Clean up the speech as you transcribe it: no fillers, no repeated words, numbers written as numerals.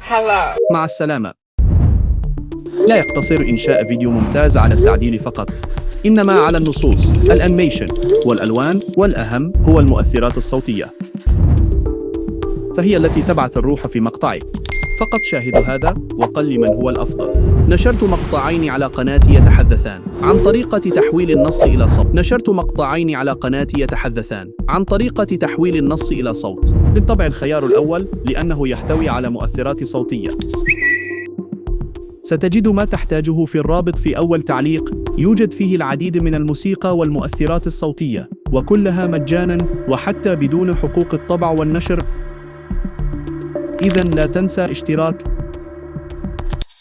Hello. مع السلامة. لا يقتصر إنشاء فيديو ممتاز على التعديل فقط، إنما على النصوص، الأنيميشن، والألوان، والأهم هو المؤثرات الصوتية، فهي التي تبعث الروح في مقطعك. فقط شاهد هذا وقل من هو الأفضل. نشرت مقطعين على قناتي يتحدثان عن طريقة تحويل النص إلى صوت. بالطبع الخيار الأول لأنه يحتوي على مؤثرات صوتية. ستجد ما تحتاجه في الرابط في أول تعليق، يوجد فيه العديد من الموسيقى والمؤثرات الصوتية، وكلها مجاناً وحتى بدون حقوق الطبع والنشر. إذن لا تنسى اشتراك